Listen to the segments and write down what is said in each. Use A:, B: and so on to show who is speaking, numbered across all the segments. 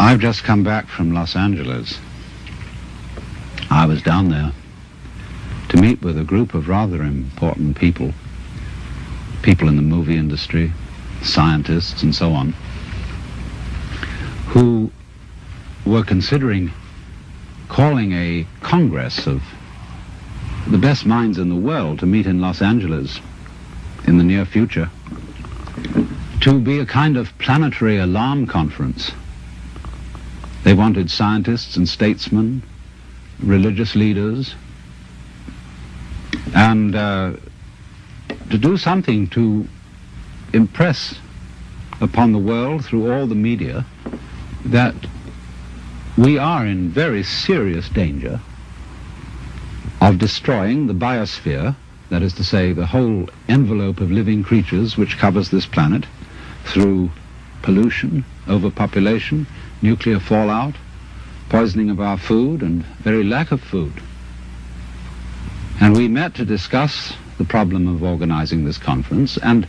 A: I've just come back from Los Angeles. I was down there to meet with a group of rather important people in the movie industry, scientists and so on, who were considering calling a congress of the best minds in the world to meet in Los Angeles in the near future, to be a kind of planetary alarm conference. They wanted scientists and statesmen, religious leaders, and to do something to impress upon the world through all the media that we are in very serious danger of destroying the biosphere, that is to say, the whole envelope of living creatures which covers this planet, through pollution, overpopulation, nuclear fallout, poisoning of our food, and very lack of food. And we met to discuss the problem of organizing this conference, and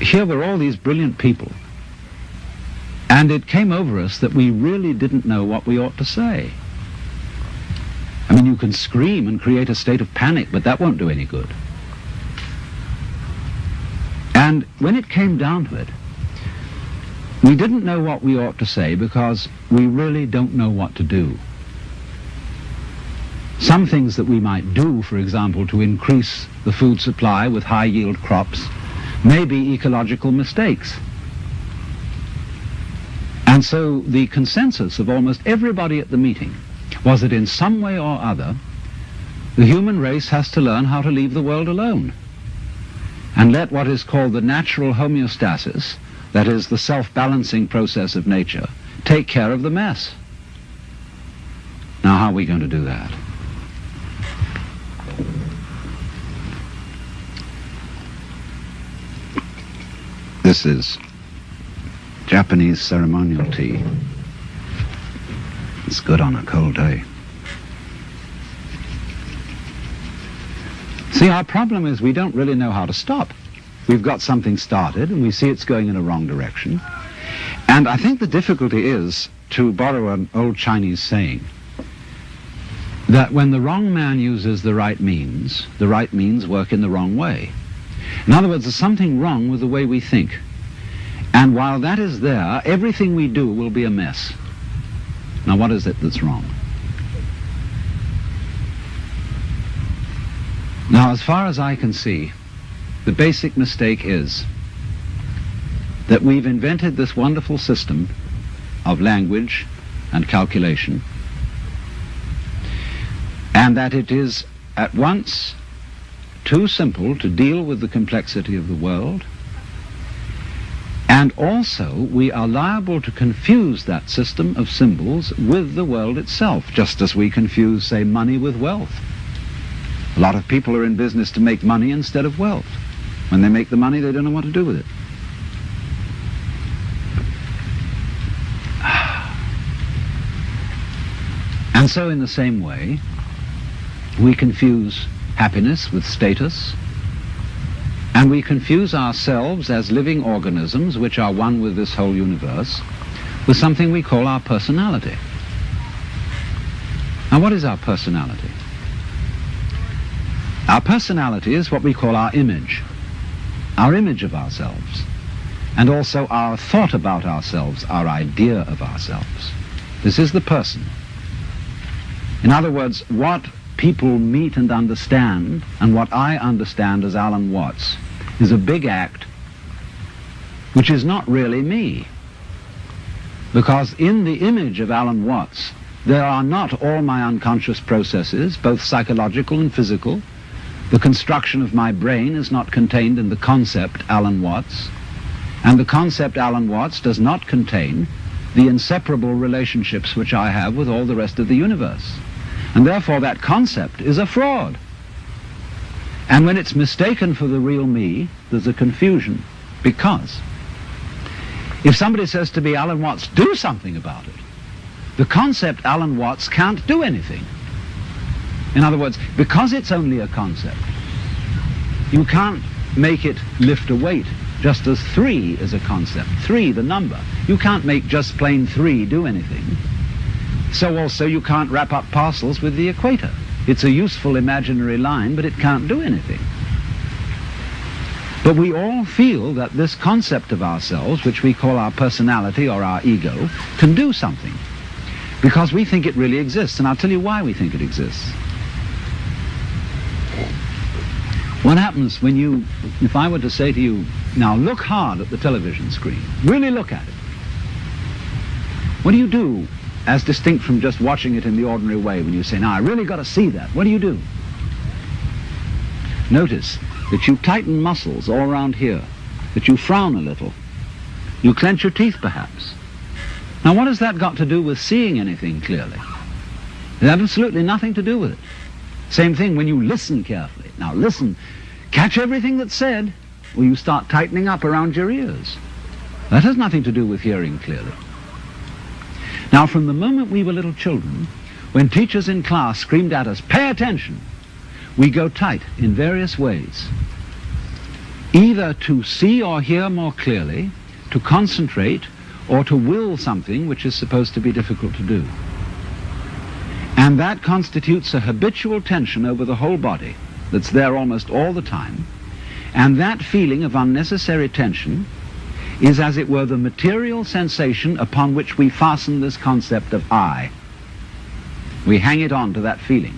A: here were all these brilliant people. And it came over us that we really didn't know what we ought to say. I mean, you can scream and create a state of panic, but that won't do any good. And when it came down to it, we didn't know what we ought to say because we really don't know what to do. Some things that we might do, for example, to increase the food supply with high-yield crops, may be ecological mistakes. And so the consensus of almost everybody at the meeting was that in some way or other, the human race has to learn how to leave the world alone and let what is called the natural homeostasis, that is the self-balancing process of nature, take care of the mess. Now, how are we going to do that? This is Japanese ceremonial tea. It's good on a cold day. See, our problem is we don't really know how to stop. We've got something started and we see it's going in a wrong direction. And I think the difficulty is, to borrow an old Chinese saying, that when the wrong man uses the right means work in the wrong way. In other words, there's something wrong with the way we think. And while that is there, everything we do will be a mess. Now, what is it that's wrong? Now, as far as I can see, the basic mistake is that we've invented this wonderful system of language and calculation, and that it is at once too simple to deal with the complexity of the world, and also we are liable to confuse that system of symbols with the world itself, just as we confuse, say, money with wealth. A lot of people are in business to make money instead of wealth. When they make the money, they don't know what to do with it. And so in the same way, we confuse happiness with status, and we confuse ourselves as living organisms which are one with this whole universe with something we call our personality. Now, what is our personality? Our personality is what we call our image of ourselves, and also our thought about ourselves, our idea of ourselves. This is the person. In other words, what people meet and understand, and what I understand as Alan Watts, is a big act which is not really me. Because in the image of Alan Watts, there are not all my unconscious processes, both psychological and physical. The construction of my brain is not contained in the concept Alan Watts, and the concept Alan Watts does not contain the inseparable relationships which I have with all the rest of the universe. And therefore that concept is a fraud. And when it's mistaken for the real me, there's a confusion, because if somebody says to me, Alan Watts, do something about it, the concept Alan Watts can't do anything. In other words, because it's only a concept, you can't make it lift a weight just as 3 is a concept. 3, the number. You can't make just plain 3 do anything. So also you can't wrap up parcels with the equator. It's a useful imaginary line, but it can't do anything. But we all feel that this concept of ourselves, which we call our personality or our ego, can do something, because we think it really exists. And I'll tell you why we think it exists. What happens when you, if I were to say to you, now look hard at the television screen, really look at it. What do you do as distinct from just watching it in the ordinary way when you say, now I really got to see that? What do you do? Notice that you tighten muscles all around here, that you frown a little, you clench your teeth perhaps. Now what has that got to do with seeing anything clearly? It has absolutely nothing to do with it. Same thing when you listen carefully. Now listen, catch everything that's said, or you start tightening up around your ears. That has nothing to do with hearing clearly. Now from the moment we were little children, when teachers in class screamed at us, pay attention, we go tight in various ways, either to see or hear more clearly, to concentrate, or to will something which is supposed to be difficult to do. And that constitutes a habitual tension over the whole body that's there almost all the time. And that feeling of unnecessary tension is, as it were, the material sensation upon which we fasten this concept of I. We hang it on to that feeling.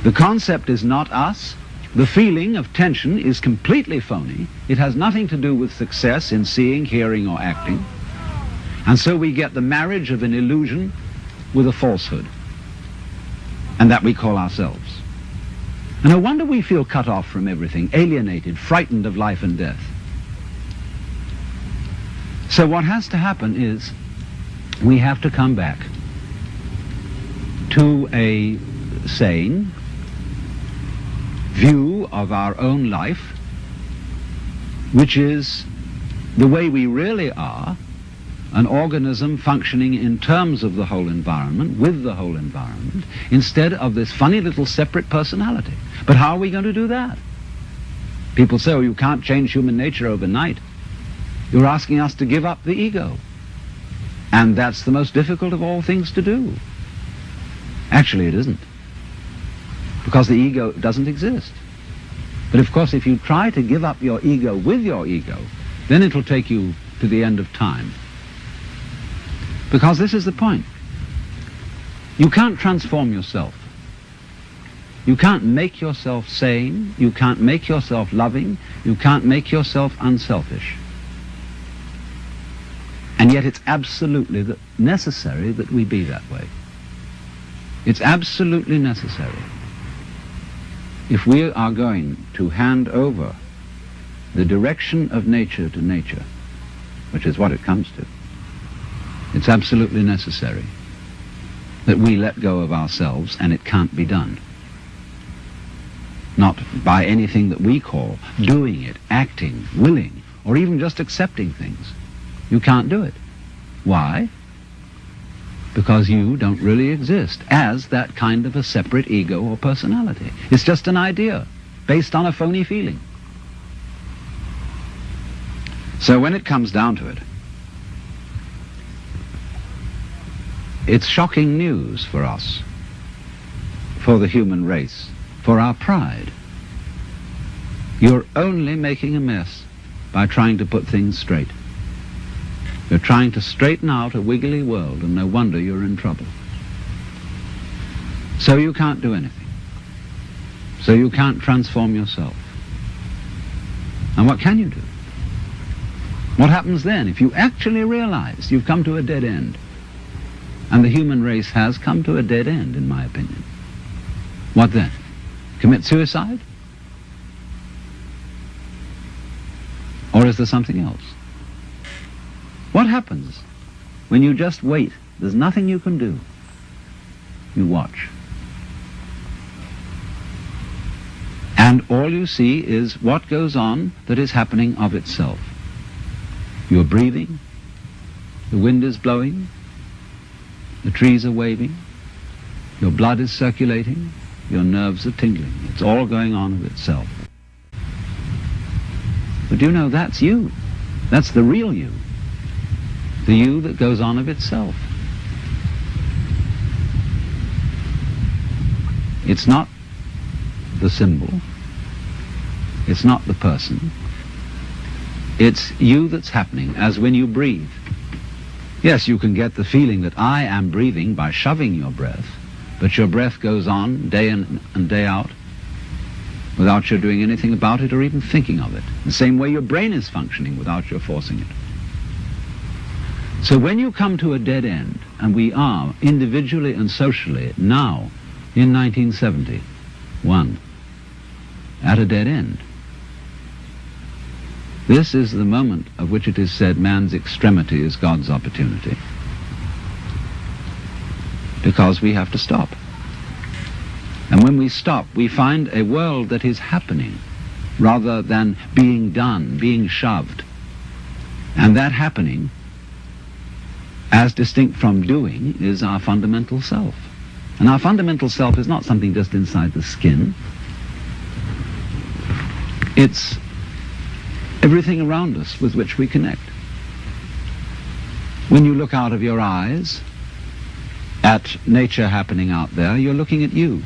A: The concept is not us. The feeling of tension is completely phony. It has nothing to do with success in seeing, hearing, or acting. And so we get the marriage of an illusion with a falsehood, and that we call ourselves. And no wonder we feel cut off from everything, alienated, frightened of life and death. So what has to happen is we have to come back to a sane view of our own life, which is the way we really are, an organism functioning in terms of the whole environment, with the whole environment, instead of this funny little separate personality. But how are we going to do that? People say, oh, you can't change human nature overnight. You're asking us to give up the ego. And that's the most difficult of all things to do. Actually, it isn't, because the ego doesn't exist. But of course, if you try to give up your ego with your ego, then it'll take you to the end of time. Because this is the point. You can't transform yourself. You can't make yourself sane. You can't make yourself loving. You can't make yourself unselfish. And yet it's absolutely necessary that we be that way. It's absolutely necessary. If we are going to hand over the direction of nature to nature, which is what it comes to, it's absolutely necessary that we let go of ourselves, and it can't be done. Not by anything that we call doing it, acting, willing, or even just accepting things. You can't do it. Why? Because you don't really exist as that kind of a separate ego or personality. It's just an idea based on a phony feeling. So when it comes down to it, it's shocking news for us, for the human race, for our pride. You're only making a mess by trying to put things straight. You're trying to straighten out a wiggly world, and no wonder you're in trouble. So you can't do anything. So you can't transform yourself. And what can you do? What happens then if you actually realize you've come to a dead end? And the human race has come to a dead end, in my opinion. What then? Commit suicide? Or is there something else? What happens when you just wait? There's nothing you can do. You watch. And all you see is what goes on that is happening of itself. You're breathing, the wind is blowing, the trees are waving, your blood is circulating, your nerves are tingling. It's all going on of itself. But you know, that's you. That's the real you. The you that goes on of itself. It's not the symbol. It's not the person. It's you that's happening, as when you breathe. Yes, you can get the feeling that I am breathing by shoving your breath, but your breath goes on day in and day out without your doing anything about it or even thinking of it. The same way your brain is functioning without your forcing it. So when you come to a dead end, and we are individually and socially now in 1971 at a dead end, this is the moment of which it is said man's extremity is God's opportunity. Because we have to stop. And when we stop, we find a world that is happening rather than being done, being shoved. And that happening, as distinct from doing, is our fundamental self. And our fundamental self is not something just inside the skin. It's everything around us with which we connect. When you look out of your eyes at nature happening out there, you're looking at you.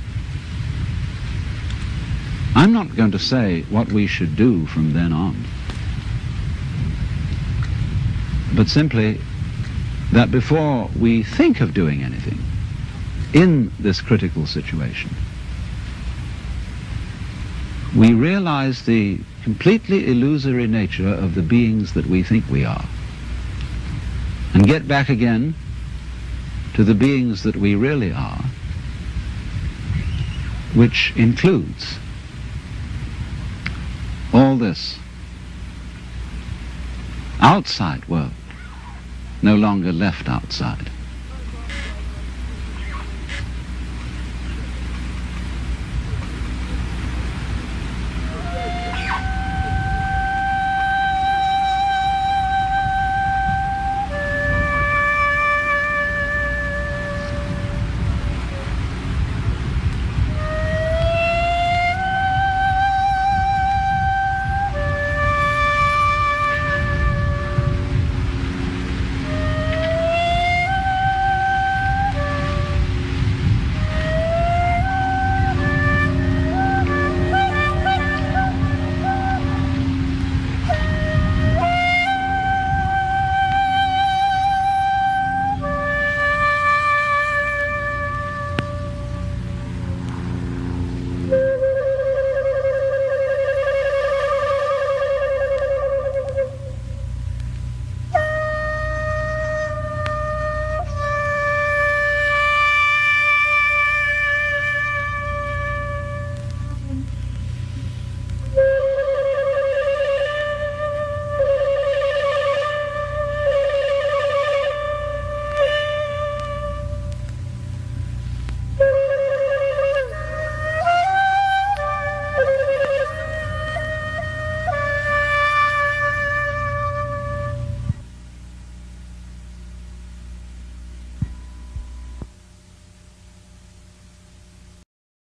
A: I'm not going to say what we should do from then on, but simply that before we think of doing anything in this critical situation, we realize the completely illusory nature of the beings that we think we are, and get back again to the beings that we really are, which includes all this outside world, no longer left outside.